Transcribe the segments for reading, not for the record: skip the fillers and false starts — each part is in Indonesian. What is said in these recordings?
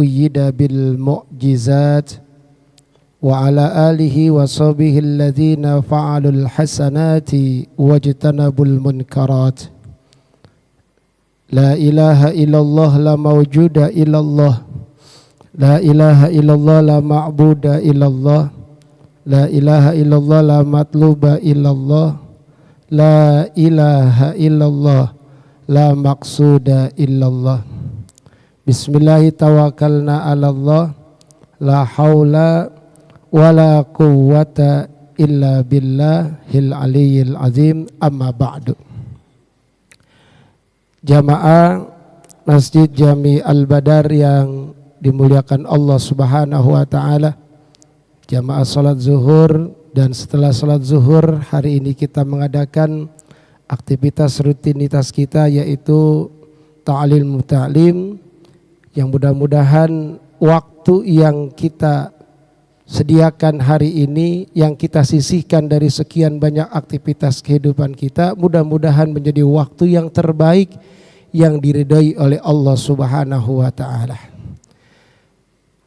uyyida bil mu'jizat wa ala alihi wa sahbihi alladhina fa'alul hasanati wajtanabul munkarat. La ilaha illallah la mawjuda illallah, la ilaha illallah la ma'buda illallah, la ilaha illallah la matluba illallah, la ilaha illallah la maqsuda illallah. Bismillahi tawakkalna ala Allah, la haula wala quwwata illa billahil aliyyil azim, amma ba'du. Jamaah Masjid Jami Al-Badar yang dimuliakan Allah Subhanahu wa taala, jamaah salat zuhur dan setelah salat zuhur hari ini kita mengadakan aktivitas rutinitas kita, yaitu ta'lim muta'lim, yang mudah-mudahan waktu yang kita sediakan hari ini, yang kita sisihkan dari sekian banyak aktivitas kehidupan kita, mudah-mudahan menjadi waktu yang terbaik yang diridhai oleh Allah Subhanahu wa taala.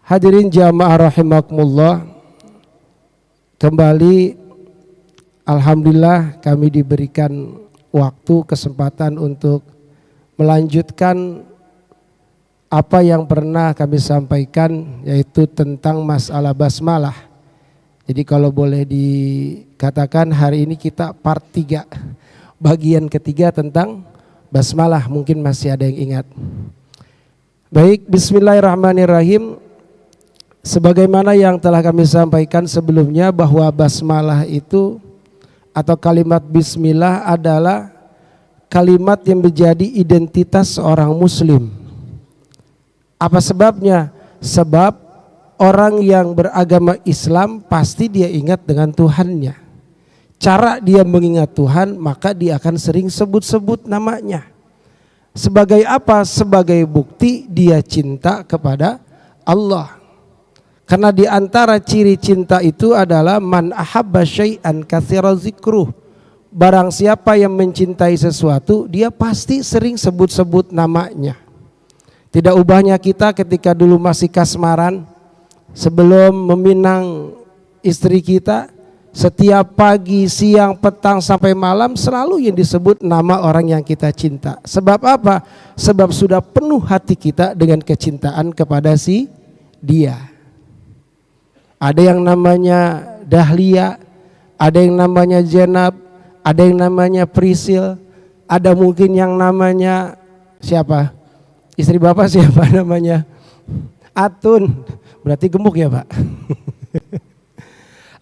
Hadirin jamaah rahimakumullah, kembali alhamdulillah kami diberikan waktu kesempatan untuk melanjutkan apa yang pernah kami sampaikan, yaitu tentang masalah basmalah. Jadi kalau boleh dikatakan hari ini kita part 3, bagian ketiga tentang basmalah, mungkin masih ada yang ingat. Baik, bismillahirrahmanirrahim. Sebagaimana yang telah kami sampaikan sebelumnya, bahwa basmalah itu atau kalimat bismillah adalah kalimat yang menjadi identitas seorang muslim. Apa sebabnya? Sebab orang yang beragama Islam pasti dia ingat dengan Tuhannya. Cara dia mengingat Tuhan, maka dia akan sering sebut-sebut namanya. Sebagai apa? Sebagai bukti dia cinta kepada Allah. Karena di antara ciri cinta itu adalah man ahabba syai'an katsira zikruh. Barang siapa yang mencintai sesuatu, dia pasti sering sebut-sebut namanya. Tidak ubahnya kita ketika dulu masih kasmaran, sebelum meminang istri kita, setiap pagi, siang, petang sampai malam selalu yang disebut nama orang yang kita cinta. Sebab apa? Sebab sudah penuh hati kita dengan kecintaan kepada si dia. Ada yang namanya Dahlia, ada yang namanya Jenab, ada yang namanya Prisil, ada mungkin yang namanya siapa? Istri bapak siapa namanya? Atun. Berarti gemuk ya Pak?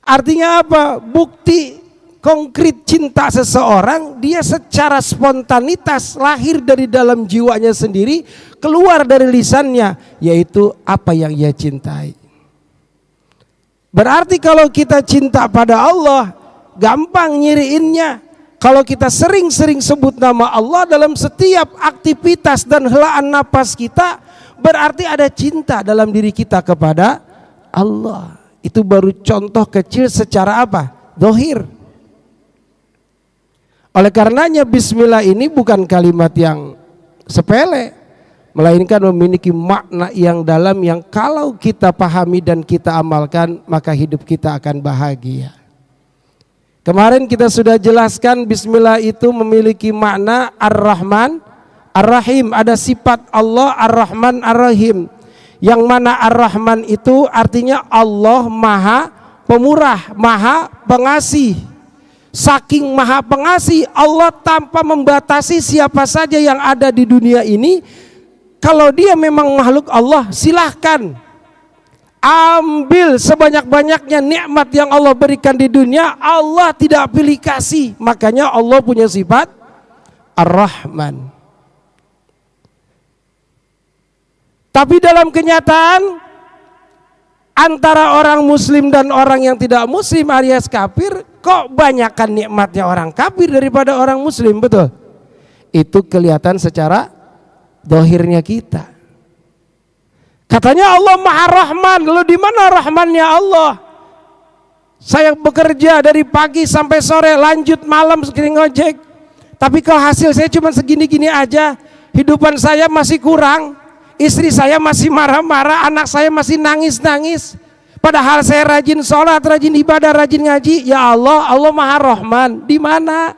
Artinya apa? Bukti konkret cinta seseorang, dia secara spontanitas lahir dari dalam jiwanya sendiri, keluar dari lisannya, yaitu apa yang ia cintai. Berarti kalau kita cinta pada Allah, gampang nyiriinnya. Kalau kita sering-sering sebut nama Allah dalam setiap aktivitas dan helaan napas kita, berarti ada cinta dalam diri kita kepada Allah. Itu baru contoh kecil secara apa? Zahir. Oleh karenanya bismillah ini bukan kalimat yang sepele, melainkan memiliki makna yang dalam, yang kalau kita pahami dan kita amalkan, maka hidup kita akan bahagia. Kemarin kita sudah jelaskan bismillah itu memiliki makna Ar-Rahman Ar-Rahim. Ada sifat Allah Ar-Rahman Ar-Rahim, yang mana Ar-Rahman itu artinya Allah maha pemurah, maha pengasih. Saking maha pengasih, Allah tanpa membatasi siapa saja yang ada di dunia ini. Kalau dia memang makhluk Allah, silahkan ambil sebanyak-banyaknya nikmat yang Allah berikan di dunia. Allah tidak pilih kasih. Makanya Allah punya sifat Ar-Rahman. Tapi dalam kenyataan, antara orang muslim dan orang yang tidak muslim alias kafir, kok banyakkan nikmatnya orang kafir daripada orang muslim, betul? Itu kelihatan secara zahirnya kita. Katanya Allah Maha Rahman, lalu di mana rahmannya Allah? Saya bekerja dari pagi sampai sore, lanjut malam sering ngojek. Tapi kalau hasil saya cuma segini-gini aja, hidupan saya masih kurang. istri saya masih marah-marah, anak saya masih nangis-nangis. Padahal saya rajin sholat, rajin ibadah, rajin ngaji. Ya Allah, Allah Maha Rahman. Di mana?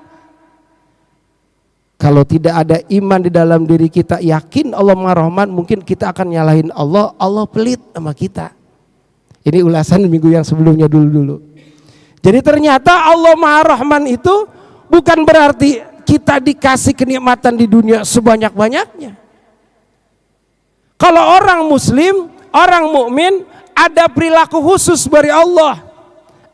Kalau tidak ada iman di dalam diri kita, yakin Allah Maha Rahman, mungkin kita akan nyalahin Allah. Allah pelit sama kita. Ini ulasan minggu yang sebelumnya dulu-dulu. Jadi ternyata Allah Maha Rahman itu bukan berarti kita dikasih kenikmatan di dunia sebanyak-banyaknya. Kalau orang muslim, orang mukmin ada perilaku khusus dari Allah.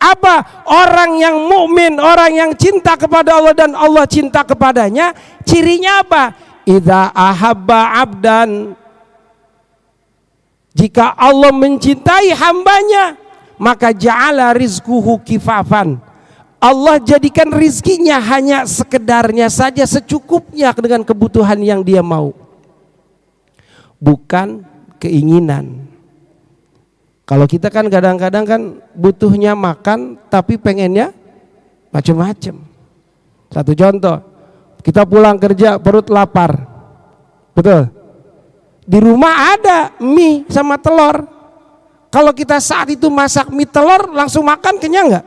Apa? Orang yang mukmin, orang yang cinta kepada Allah dan Allah cinta kepadanya, cirinya apa? Idza ahabba abdan, jika Allah mencintai hambanya, maka ja'ala rizquhu kifafan. Allah jadikan rizkinya hanya sekedarnya saja, secukupnya dengan kebutuhan yang dia mau, bukan keinginan. Kalau kita kan kadang-kadang kan butuhnya makan tapi pengennya macam-macam. Satu contoh, kita pulang kerja perut lapar, betul? Di rumah ada mie sama telur. Kalau kita saat itu masak mie telur langsung makan, kenyang nggak?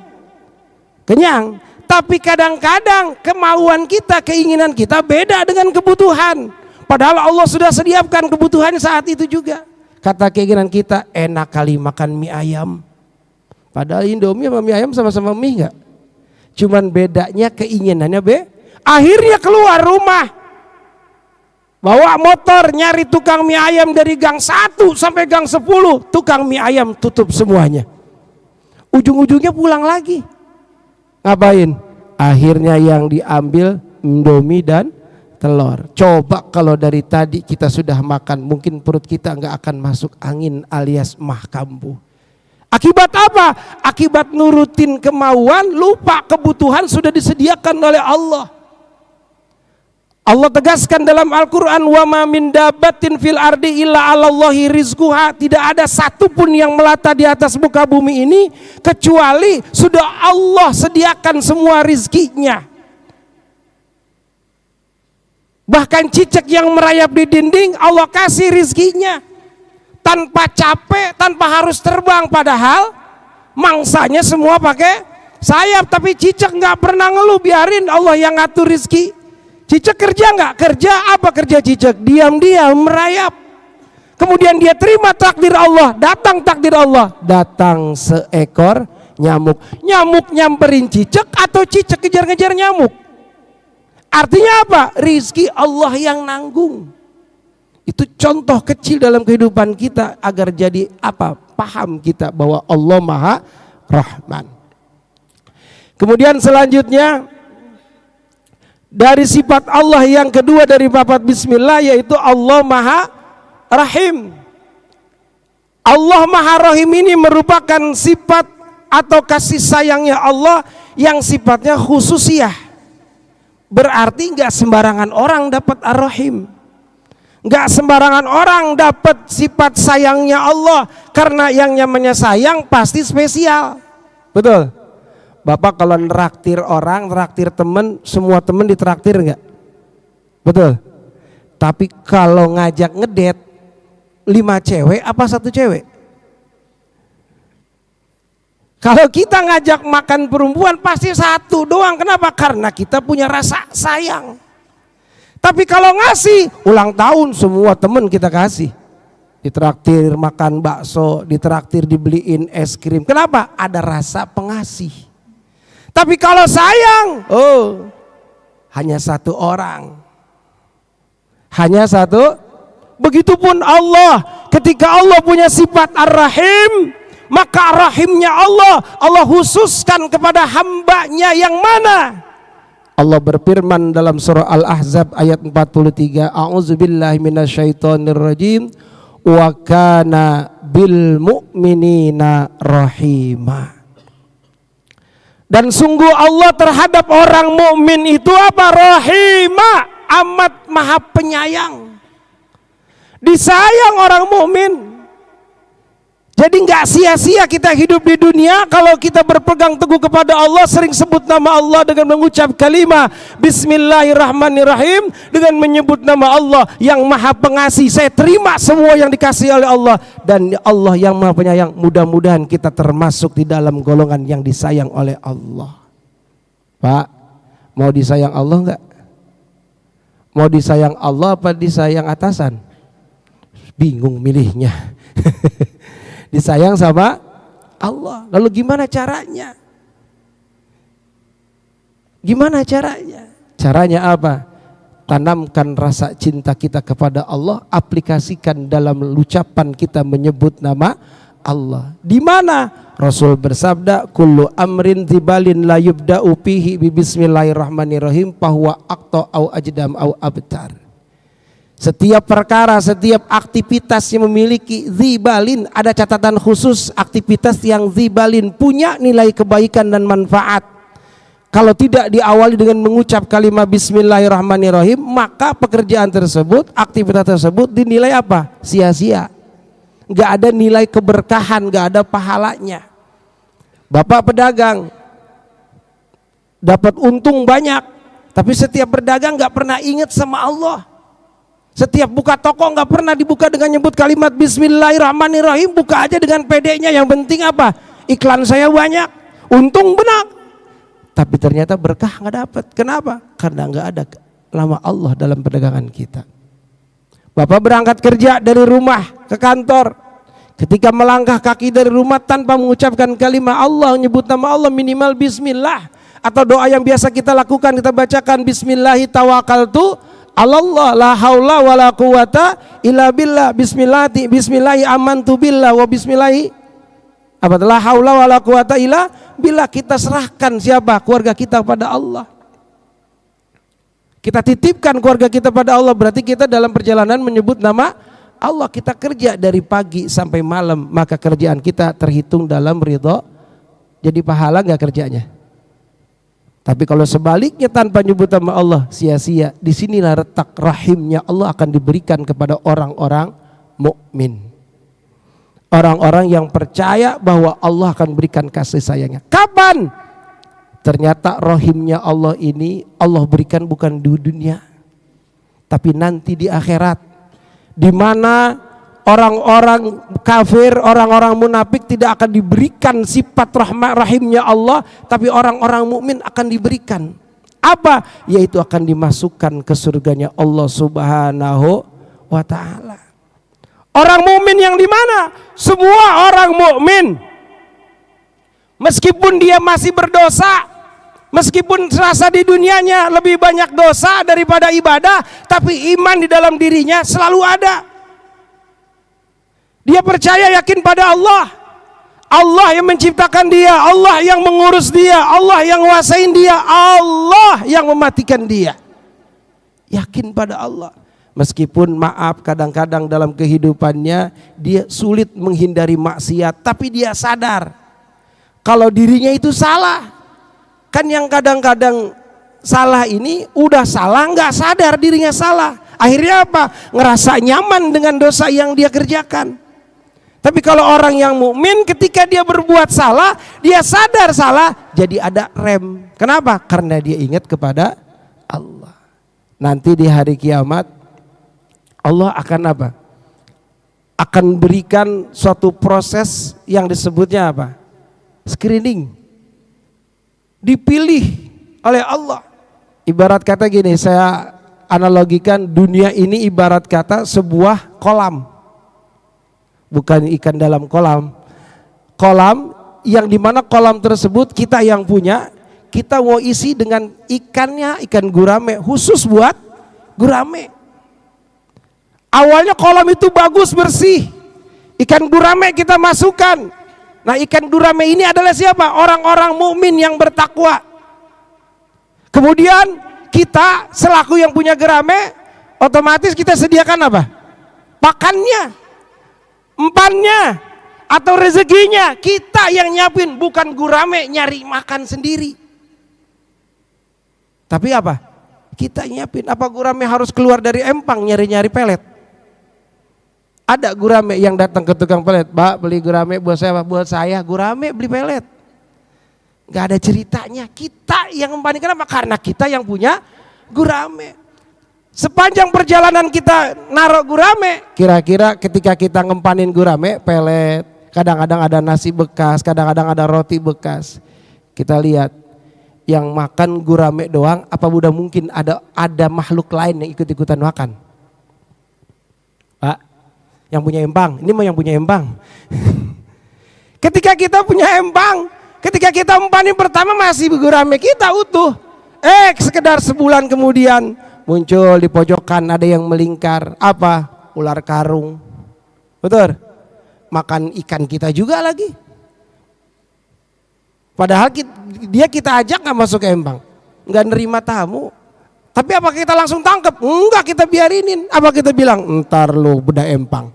Kenyang. Tapi kadang-kadang kemauan kita, keinginan kita beda dengan kebutuhan. Padahal Allah sudah sediakan kebutuhan saat itu juga. Kata keinginan kita, enak kali makan mie ayam. Padahal Indomie sama mie ayam sama-sama mie nggak? Cuman bedanya keinginannya Akhirnya keluar rumah, bawa motor nyari tukang mie ayam dari gang 1 sampai gang 10. Tukang mie ayam tutup semuanya. Ujung-ujungnya pulang lagi. Ngapain? Akhirnya yang diambil Indomie dan telur. Coba kalau dari tadi kita sudah makan, mungkin perut kita nggak akan masuk angin alias mah kambuh. Akibat apa? Akibat nurutin kemauan, lupa kebutuhan sudah disediakan oleh Allah. Allah tegaskan dalam Al-Quran, wa ma min dabbatin fil ardi illa 'alallahi rizquha. Tidak ada satupun yang melata di atas muka bumi ini kecuali sudah Allah sediakan semua rizkinya. Bahkan cicak yang merayap di dinding Allah kasih rizkinya tanpa capek, tanpa harus terbang. Padahal mangsanya semua pakai sayap, tapi cicak nggak pernah ngeluh, biarin Allah yang ngatur rizki. Cicak kerja nggak? Kerja. Apa kerja cicak? Diam-diam merayap. Kemudian dia terima takdir Allah. Datang takdir Allah, datang seekor nyamuk. Nyamuk nyamperin cicak atau cicak kejar-kejar nyamuk? Artinya apa? Rizki Allah yang nanggung. Itu contoh kecil dalam kehidupan kita agar jadi apa? Paham kita bahwa Allah Maha Rahman. Kemudian selanjutnya dari sifat Allah yang kedua dari papat bismillah, yaitu Allah Maha Rahim. Allah Maha Rahim ini merupakan sifat atau kasih sayangnya Allah yang sifatnya khususiyah. Berarti nggak sembarangan orang dapat Ar-Rahim, nggak sembarangan orang dapat sifat sayangnya Allah, karena yang namanya sayang pasti spesial, betul? Bapak kalau neraktir orang, neraktir temen, semua temen ditraktir nggak? Betul? Tapi kalau ngajak ngedet 5 cewek apa 1 cewek? Kalau kita ngajak makan perempuan pasti 1 doang. Kenapa? Karena kita punya rasa sayang. Tapi kalau ngasih ulang tahun, semua temen kita kasih. Ditraktir makan bakso, ditraktir dibeliin es krim. Kenapa? Ada rasa pengasih. Tapi kalau sayang, hanya 1 orang. Hanya 1. Begitupun Allah, ketika Allah punya sifat Ar-Rahim, maka rahimnya Allah khususkan kepada hambanya yang mana? Allah berfirman dalam surah Al-Ahzab ayat 43, a'udzubillahi minasyaitonirrajim, wa kana bil mu'minina rahima. Dan sungguh Allah terhadap orang mukmin itu apa? Rahima, amat maha penyayang. Disayang orang mukmin. Jadi nggak sia-sia kita hidup di dunia kalau kita berpegang teguh kepada Allah, sering sebut nama Allah dengan mengucap kalimat Bismillahirrahmanirrahim, dengan menyebut nama Allah yang Maha Pengasih. Saya terima semua yang dikasih oleh Allah, dan Allah yang Maha Penyayang. Mudah-mudahan kita termasuk di dalam golongan yang disayang oleh Allah. Pak, mau disayang Allah enggak? Mau disayang Allah apa disayang atasan? Bingung milihnya. Disayang sama Allah. Lalu gimana caranya? Gimana caranya? Caranya apa? Tanamkan rasa cinta kita kepada Allah, aplikasikan dalam ucapan kita menyebut nama Allah. Di mana? Rasul bersabda, kullu amrin dzibalin la yubda'u fihi bi bismillahirrahmanirrahim fahuwa aqta au ajdam au abtar. Setiap perkara, setiap aktivitas yang memiliki dzibalin, ada catatan khusus, aktivitas yang dzibalin punya nilai kebaikan dan manfaat. Kalau tidak diawali dengan mengucap kalimat bismillahirrahmanirrahim, maka pekerjaan tersebut, aktivitas tersebut dinilai apa? Sia-sia. Nggak ada nilai keberkahan, nggak ada pahalanya. Bapak pedagang dapat untung banyak, tapi setiap berdagang nggak pernah ingat sama Allah. Setiap buka toko nggak pernah dibuka dengan nyebut kalimat bismillahirrahmanirrahim, buka aja dengan pedenya. Yang penting apa? Iklan saya banyak, untung benar. Tapi ternyata berkah nggak dapat. Kenapa? Karena nggak ada nama Allah dalam perdagangan kita. Bapak berangkat kerja dari rumah ke kantor, ketika melangkah kaki dari rumah tanpa mengucapkan kalimat Allah, menyebut nama Allah, minimal bismillah, atau doa yang biasa kita lakukan, kita bacakan bismillahi tawakkaltu Allah la haula wala quwata illa billah, bismillahi amantu billah wa bismillahi apa la haula wala quwata illa billah. Kita serahkan siapa? Keluarga kita pada Allah. Kita titipkan keluarga kita pada Allah, berarti kita dalam perjalanan menyebut nama Allah. Kita kerja dari pagi sampai malam, maka kerjaan kita terhitung dalam ridho. Jadi pahala nggak kerjanya? Tapi kalau sebaliknya tanpa nyebut nama Allah, sia-sia. Disinilah letak rahimnya Allah akan diberikan kepada orang-orang mukmin, orang-orang yang percaya bahwa Allah akan berikan kasih sayangnya. Kapan? Ternyata rahimnya Allah ini Allah berikan bukan di dunia, tapi nanti di akhirat, di mana orang-orang kafir, orang-orang munafik tidak akan diberikan sifat rahimnya Allah, tapi orang-orang mukmin akan diberikan apa? Yaitu akan dimasukkan ke surganya Allah Subhanahu wa taala. Orang mukmin yang di mana? Semua orang mukmin, meskipun dia masih berdosa, meskipun serasa di dunianya lebih banyak dosa daripada ibadah, tapi iman di dalam dirinya selalu ada. Dia percaya, yakin pada Allah. Allah yang menciptakan dia, Allah yang mengurus dia, Allah yang nguasain dia, Allah yang mematikan dia. Yakin pada Allah. Meskipun maaf kadang-kadang dalam kehidupannya dia sulit menghindari maksiat, tapi dia sadar kalau dirinya itu salah. Kan yang kadang-kadang salah ini udah salah, nggak sadar dirinya salah. Akhirnya apa? Ngerasa nyaman dengan dosa yang dia kerjakan. Tapi kalau orang yang mukmin, ketika dia berbuat salah, dia sadar salah, jadi ada rem. Kenapa? Karena dia ingat kepada Allah. Nanti di hari kiamat Allah akan apa? Akan berikan suatu proses yang disebutnya apa? Screening. Dipilih oleh Allah. Ibarat kata gini, saya analogikan dunia ini ibarat kata sebuah kolam. Bukan ikan dalam kolam. Kolam yang dimana kolam tersebut kita yang punya, kita mau isi dengan ikannya, ikan gurame, khusus buat gurame. Awalnya kolam itu bagus, bersih, ikan gurame kita masukkan. Nah, ikan gurame ini adalah siapa? Orang-orang mukmin yang bertakwa. Kemudian kita selaku yang punya gurame, otomatis kita sediakan apa? Pakannya, empannya, atau rezekinya. Kita yang nyiapin, bukan gurame nyari makan sendiri. Tapi apa? Kita nyiapin. Apa gurame harus keluar dari empang nyari-nyari pelet? Ada gurame yang datang ke tukang pelet, Pak beli gurame buat saya, Pak. Buat saya gurame beli pelet. Gak ada ceritanya. Kita yang ngempani, kenapa? Karena kita yang punya gurame. Sepanjang perjalanan kita naruh gurame, kira-kira ketika kita ngempanin gurame, pelet, kadang-kadang ada nasi bekas, kadang-kadang ada roti bekas. Kita lihat yang makan gurame doang, apa udah mungkin ada makhluk lain yang ikut-ikutan makan? Pak, yang punya empang, ini mah yang punya empang. Ketika kita punya empang, ketika kita empanin pertama masih gurame kita utuh. Sekedar sebulan kemudian muncul di pojokan ada yang melingkar. Apa? Ular karung. Betul? Makan ikan kita juga lagi. Padahal kita ajak gak masuk ke empang, gak nerima tamu. Tapi apa kita langsung tangkap? Enggak, kita biarinin. Apa kita bilang? Ntar lu bedah empang.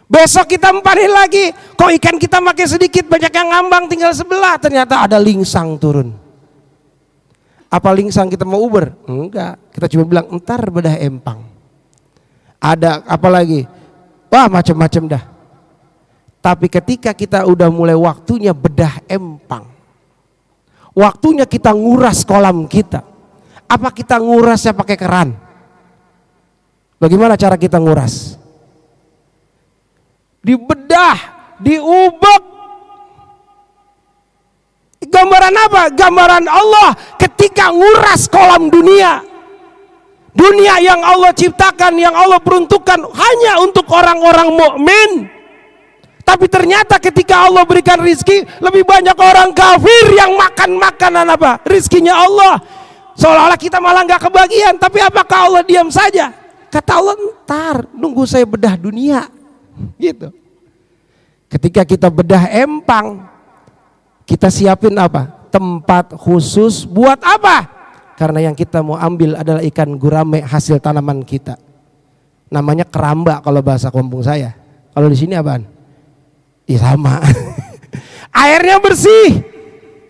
Besok kita empanin lagi. Kok ikan kita makin sedikit, banyak yang ngambang tinggal sebelah. Ternyata ada lingsang turun. Apa lingsang kita mau uber? Enggak, kita cuma bilang ntar bedah empang. Ada apa lagi? Wah macam-macam dah. Tapi ketika kita udah mulai waktunya bedah empang, waktunya kita nguras kolam kita. Apa kita ngurasnya pakai keran? Bagaimana cara kita nguras? Dibedah, diubek. Gambaran apa? Gambaran Allah ketika nguras kolam dunia. Dunia yang Allah ciptakan, yang Allah peruntukkan hanya untuk orang-orang mukmin. Tapi ternyata ketika Allah berikan rizki, lebih banyak orang kafir yang makan makanan apa? Rizkinya Allah. Seolah-olah kita malah gak kebagian. Tapi apakah Allah diam saja? Kata Allah, ntar nunggu saya bedah dunia. Gitu. Ketika kita bedah empang, kita siapin apa? Tempat khusus buat apa? Karena yang kita mau ambil adalah ikan gurame hasil tanaman kita. Namanya keramba kalau bahasa kampung saya. Kalau di sini apaan? Iya sama. Airnya bersih.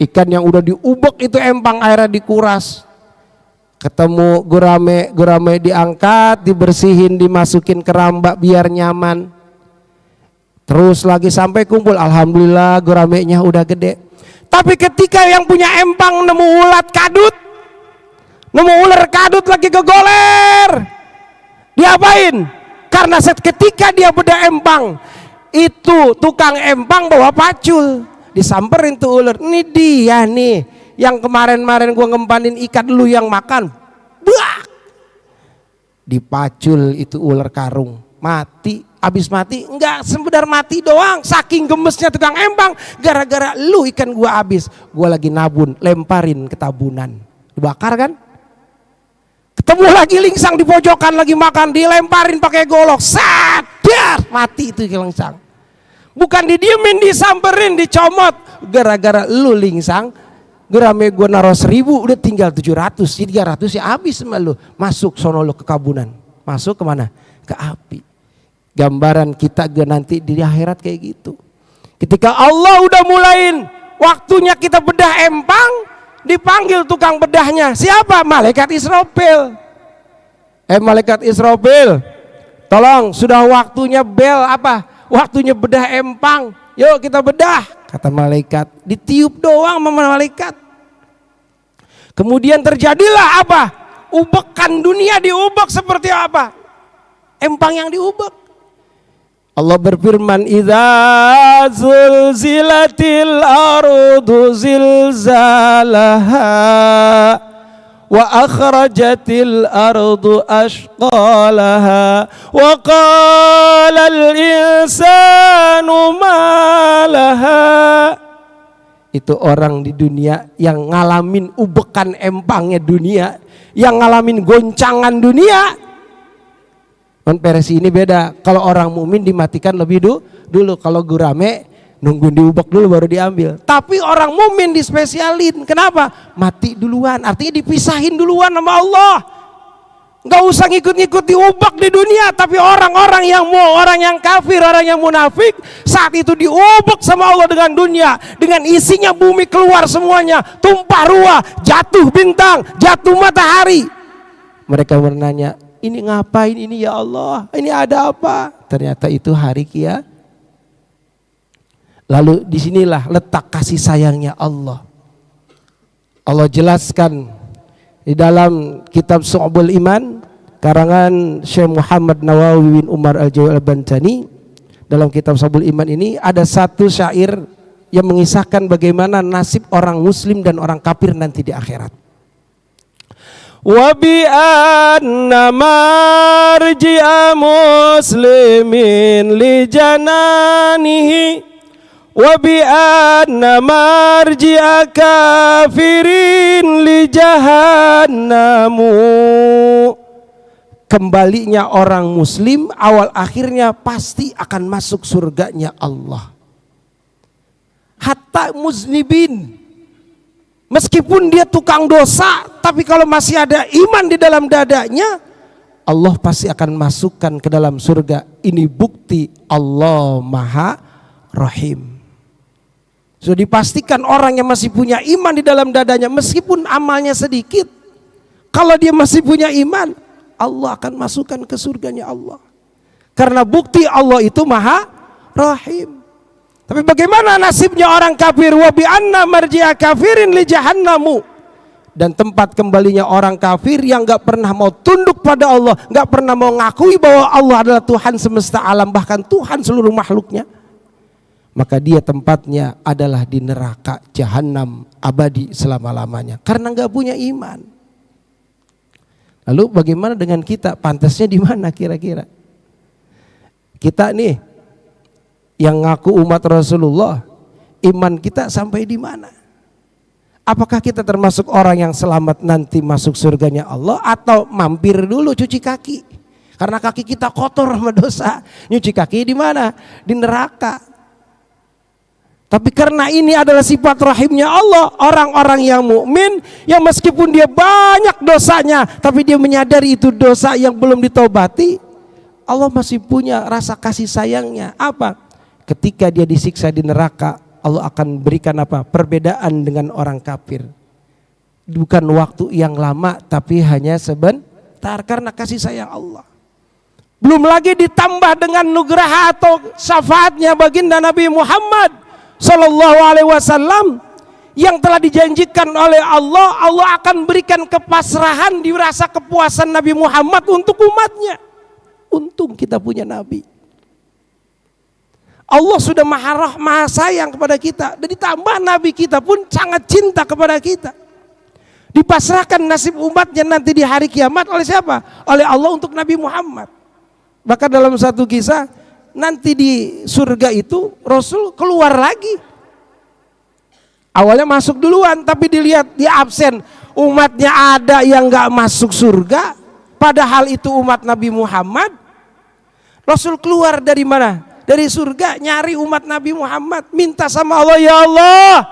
Ikan yang udah diubek itu empang, airnya dikuras. Ketemu gurame diangkat, dibersihin, dimasukin keramba biar nyaman. Terus lagi sampai kumpul, alhamdulillah guramenya udah gede. Tapi ketika yang punya empang nemu ulat kadut, nemu ular kadut lagi kegoler, diapain? Karena ketika dia bedah empang, itu tukang empang bawa pacul, disamperin tuh ular. Ini dia nih yang kemarin-kemarin gua ngempanin ikan lu yang makan. Buak! Dipacul itu ular karung, mati. Abis mati, enggak sekedar mati doang, saking gemesnya tukang empang, gara-gara lu ikan gua habis. Gua lagi nabun, lemparin ke tabunan, dibakar kan. Ketemu lagi lingsang di pojokan lagi makan, dilemparin pakai golok, sadar mati itu lingsang. Bukan didiemin, disamperin, dicomot. Gara-gara lu lingsang, gurame gua naruh 1000, udah tinggal 700, jadi 300 ya habis sama lu. Masuk sono lu ke kabunan, masuk kemana? Ke api. Gambaran kita nanti di akhirat kayak gitu. Ketika Allah udah mulain waktunya kita bedah empang, dipanggil tukang bedahnya. Siapa? Malaikat Israfil. Malaikat Israfil, tolong sudah waktunya bel apa? Waktunya bedah empang. Yuk kita bedah. Kata malaikat. Ditiup doang sama malaikat. Kemudian terjadilah apa? Ubekan dunia diubek seperti apa? Empang yang diubek. Allah berfirman, idza zulzilatil ardu zilzalaha wa akhrajatil ardu ashqalaha wa qala al insanu ma laha. Itu orang di dunia yang ngalamin ubekan empangnya dunia, yang ngalamin goncangan dunia. Versi ini beda. Kalau orang mukmin dimatikan lebih dulu. Kalau gurame nungguin diubek dulu baru diambil. Tapi orang mukmin dispesialin. Kenapa? Mati duluan. Artinya dipisahin duluan sama Allah. Gak usah ngikut-ngikut diubek di dunia. Tapi orang-orang yang kafir, orang yang munafik, saat itu diubek sama Allah dengan dunia, dengan isinya bumi keluar semuanya, tumpah ruah, jatuh bintang, jatuh matahari. Mereka bertanya, ini ngapain ini ya Allah? Ini ada apa? Ternyata itu hari kiamat. Lalu disinilah letak kasih sayangnya Allah. Allah jelaskan di dalam kitab Syu'abul Iman karangan Syekh Muhammad Nawawi bin Umar Al-Jawi Al-Bantani. Dalam kitab Syu'abul Iman ini ada satu syair yang mengisahkan bagaimana nasib orang muslim dan orang kafir nanti di akhirat. Wa bi anna marji'a muslimin li jananihi wa bi anna marji'a kafirin li jahannamu. Kembalinya orang muslim awal akhirnya pasti akan masuk surganya Allah. Hatta muznibin, meskipun dia tukang dosa, tapi kalau masih ada iman di dalam dadanya, Allah pasti akan masukkan ke dalam surga. Ini bukti Allah Maha Rahim. Sudah dipastikan orang yang masih punya iman di dalam dadanya, meskipun amalnya sedikit, kalau dia masih punya iman, Allah akan masukkan ke surganya Allah. Karena bukti Allah itu Maha Rahim. Tapi bagaimana nasibnya orang kafir? Wa bi anna marji'a kafirin li jahannamu. Dan tempat kembalinya orang kafir yang gak pernah mau tunduk pada Allah, gak pernah mau ngakui bahwa Allah adalah Tuhan semesta alam, bahkan Tuhan seluruh makhluknya, maka dia tempatnya adalah di neraka jahanam abadi selama-lamanya karena gak punya iman. Lalu bagaimana dengan kita? Pantasnya di mana kira-kira? Kita nih yang ngaku umat Rasulullah, iman kita sampai di mana? Apakah kita termasuk orang yang selamat nanti masuk surganya Allah, atau mampir dulu cuci kaki? Karena kaki kita kotor sama dosa. Nyuci kaki di mana? Di neraka. Tapi karena ini adalah sifat rahimnya Allah, orang-orang yang mukmin yang meskipun dia banyak dosanya, tapi dia menyadari itu dosa yang belum ditobati, Allah masih punya rasa kasih sayangnya. Apa? Ketika dia disiksa di neraka, Allah akan berikan apa? Perbedaan dengan orang kafir. Bukan waktu yang lama, tapi hanya sebentar karena kasih sayang Allah. Belum lagi ditambah dengan nugraha atau syafaatnya baginda Nabi Muhammad Sallallahu Alaihi Wasallam yang telah dijanjikan oleh Allah. Allah akan berikan kepasrahan, dirasa kepuasan Nabi Muhammad untuk umatnya. Untung kita punya Nabi. Allah sudah maha sayang kepada kita, dan ditambah Nabi kita pun sangat cinta kepada kita. Dipasrahkan nasib umatnya nanti di hari kiamat oleh siapa? Oleh Allah untuk Nabi Muhammad. Bahkan dalam satu kisah, nanti di surga itu Rasul keluar lagi. Awalnya masuk duluan, tapi dilihat dia absen. Umatnya ada yang gak masuk surga, padahal itu umat Nabi Muhammad. Rasul keluar dari mana? Dari surga nyari umat Nabi Muhammad, minta sama Allah, ya Allah,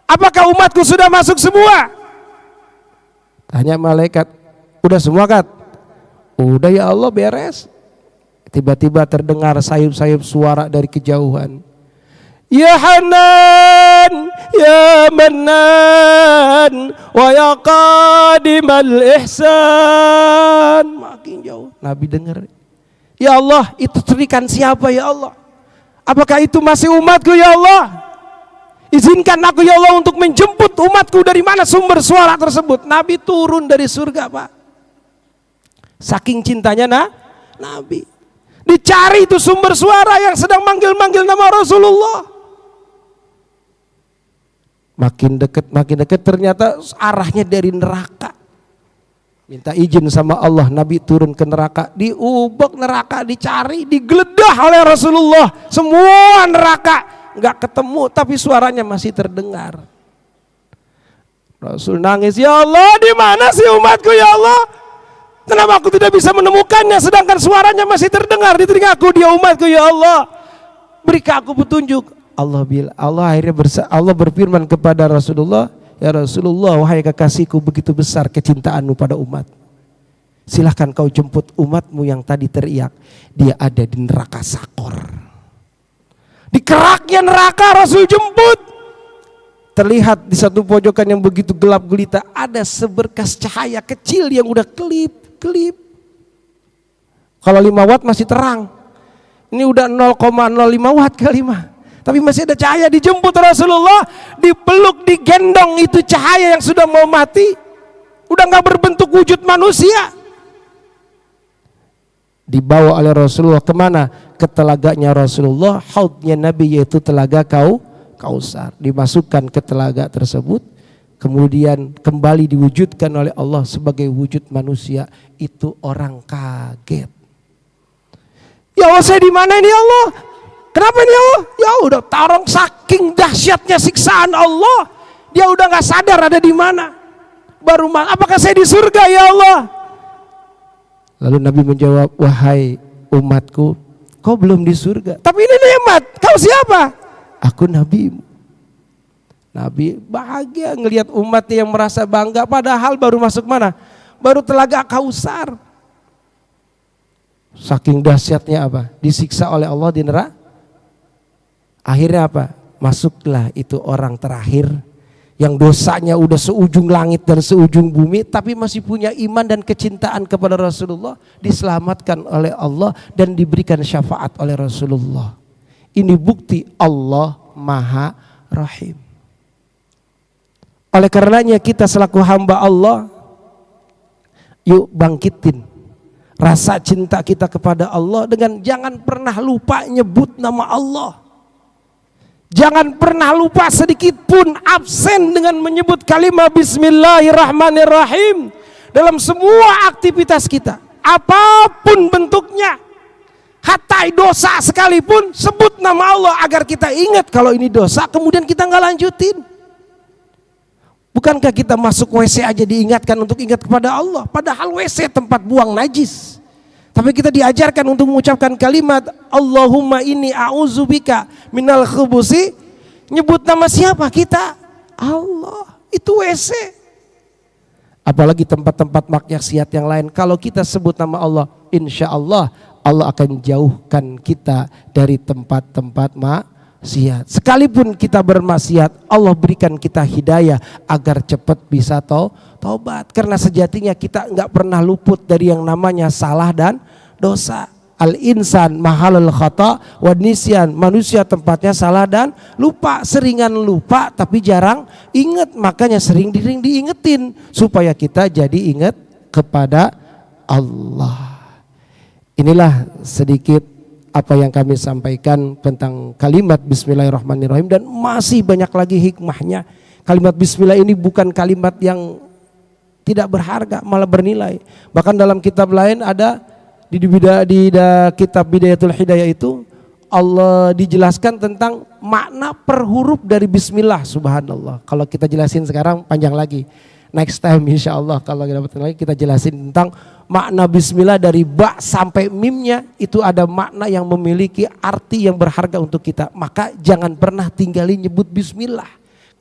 apakah umatku sudah masuk semua? Tanya malaikat, udah semua Kat? Udah ya Allah, beres. Tiba-tiba terdengar sayup-sayup suara dari kejauhan, ya Hanan, ya Mannan, wa ya Qadimal Ihsan. Makin jauh Nabi dengar, ya Allah, itu terikan siapa ya Allah? Apakah itu masih umatku ya Allah? Izinkan aku ya Allah untuk menjemput umatku. Dari mana sumber suara tersebut? Nabi turun dari surga, Pak. Saking cintanya Nabi. Dicari itu sumber suara yang sedang manggil-manggil nama Rasulullah. Makin dekat ternyata arahnya dari neraka. Minta izin sama Allah, Nabi turun ke neraka, diubek neraka, dicari, digeledah oleh Rasulullah. Semua neraka nggak ketemu, tapi suaranya masih terdengar. Rasul nangis, ya Allah, di mana sih umatku ya Allah? Kenapa aku tidak bisa menemukannya, sedangkan suaranya masih terdengar di telingaku? Dia umatku ya Allah, berikan aku petunjuk. Allah berfirman kepada Rasulullah, ya Rasulullah, wahai kekasihku, begitu besar kecintaanmu pada umat. Silahkan kau jemput umatmu yang tadi teriak. Dia ada di neraka Sakor. Di keraknya neraka Rasul jemput. Terlihat di satu pojokan yang begitu gelap gulita ada seberkas cahaya kecil yang udah kelip. kelip. Kalau 5 watt masih terang. Ini udah 0,05 watt kali mah. Tapi masih ada cahaya. Dijemput Rasulullah, dipeluk, digendong, itu cahaya yang sudah mau mati. Udah gak berbentuk wujud manusia. Dibawa oleh Rasulullah kemana? Ke telaganya Rasulullah, haudnya Nabi, yaitu telaga Kausar. Dimasukkan ke telaga tersebut, kemudian kembali diwujudkan oleh Allah sebagai wujud manusia. Itu orang kaget. Ya Allah, saya di mana ini ya Allah? Kenapa ini ya Allah? Ya udah tarong, saking dahsyatnya siksaan Allah, dia udah nggak sadar ada di mana. Baru apakah saya di surga ya Allah? Lalu Nabi menjawab, wahai umatku, kau belum di surga. Tapi ini nikmat. Kau siapa? Aku nabimu. Nabi bahagia ngelihat umatnya yang merasa bangga, padahal baru masuk mana? Baru telaga Kausar. Saking dahsyatnya apa? Disiksa oleh Allah di neraka. Akhirnya apa? Masuklah itu orang terakhir yang dosanya udah seujung langit dan seujung bumi, tapi masih punya iman dan kecintaan kepada Rasulullah, diselamatkan oleh Allah dan diberikan syafaat oleh Rasulullah. Ini bukti Allah Maha Rahim. Oleh karenanya kita selaku hamba Allah, yuk bangkitin rasa cinta kita kepada Allah dengan jangan pernah lupa nyebut nama Allah. Jangan pernah lupa sedikit pun absen dengan menyebut kalimat Bismillahirrahmanirrahim dalam semua aktivitas kita, apapun bentuknya. Hatta dosa sekalipun sebut nama Allah agar kita ingat kalau ini dosa, kemudian kita nggak lanjutin. Bukankah kita masuk WC aja diingatkan untuk ingat kepada Allah, padahal WC tempat buang najis. Tapi kita diajarkan untuk mengucapkan kalimat Allahumma inni a'udzubika minal khubusi. Nyebut nama siapa kita? Allah. Itu WC. Apalagi tempat-tempat maksiat yang lain, kalau kita sebut nama Allah, insya Allah Allah akan jauhkan kita dari tempat-tempat maksiat. Sekalipun kita bermaksiat, Allah berikan kita hidayah agar cepat bisa taubat. Karena sejatinya kita enggak pernah luput dari yang namanya salah dan dosa. Al-insan mahalul khata wa nisyan, manusia tempatnya salah dan lupa. Seringan lupa tapi jarang ingat, makanya sering diingetin supaya kita jadi ingat kepada Allah. Inilah sedikit apa yang kami sampaikan tentang kalimat Bismillahirrahmanirrahim, dan masih banyak lagi hikmahnya. Kalimat Bismillah ini bukan kalimat yang tidak berharga, malah bernilai. Bahkan dalam kitab lain ada di kitab Bidayatul Hidayah itu Allah dijelaskan tentang makna per huruf dari Bismillah. Subhanallah. Kalau kita jelasin sekarang panjang lagi. Next time insya Allah kalau dapat lagi kita jelasin tentang makna Bismillah dari ba sampai mimnya. Itu ada makna yang memiliki arti yang berharga untuk kita. Maka jangan pernah tinggalin nyebut Bismillah,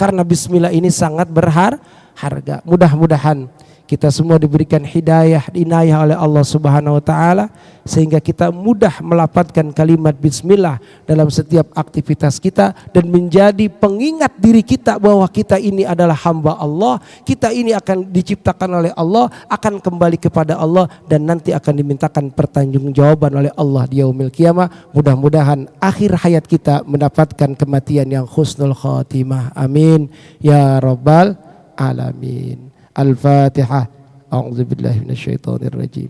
karena Bismillah ini sangat berharga. Mudah-mudahan kita semua diberikan hidayah, inayah oleh Allah Subhanahu wa taala sehingga kita mudah melafadzkan kalimat bismillah dalam setiap aktivitas kita dan menjadi pengingat diri kita bahwa kita ini adalah hamba Allah, kita ini akan diciptakan oleh Allah, akan kembali kepada Allah dan nanti akan dimintakan pertanggungjawaban oleh Allah di yaumil qiyamah. Mudah-mudahan akhir hayat kita mendapatkan kematian yang husnul khatimah. Amin ya rabbal alamin. Al-Fatihah. A'udzubillahi minasyaitonirrajim.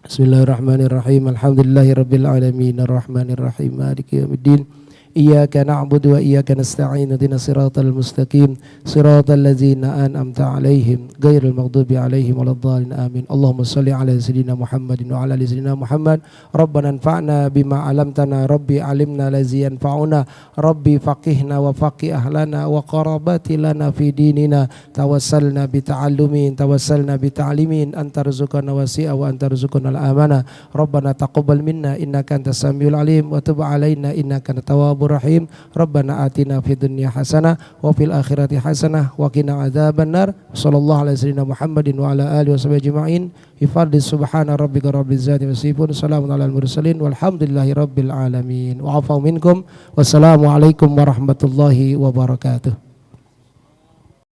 Bismillahirrahmanirrahim. Alhamdulillahirabbil alamin arrahmanirrahim maliki yaumiddin. Iyyaka na'budu wa iyyaka nasta'in ihdinas siratal mustaqim siratal ladzina an'amta 'alaihim ghairil maghdubi 'alaihim waladdallin amin. Allahumma shalli 'ala sayyidina Muhammadin wa 'ala ali sayyidina Muhammad. Rabbana anfa'na bima 'allamtana rabbi 'alimna lazi yanfa'una rabbi faqihna wa faqih ahlana wa qarabati lana fi dinina tawassalna bi ta'allumin tawassalna bi ta'limin anta rizqana wasi'a wa anta rizqana al-amana. Rabbana taqabbal minna innaka antas samiul alim wa tub 'alaina innaka antat tawwabur rahim. Rabbana atina fid dunya hasanah wa fil akhirati hasanah wa qina adzabannar. Sallallahu alaihi wasallam Muhammadin wa ala alihi washabihi ajma'in. Ifadli subhana rabbika rabbil izzati wasifun. Salamun alal mursalin walhamdulillahi rabbil alamin. Wa afa minkum. Wassalamu alaikum warahmatullahi wabarakatuh.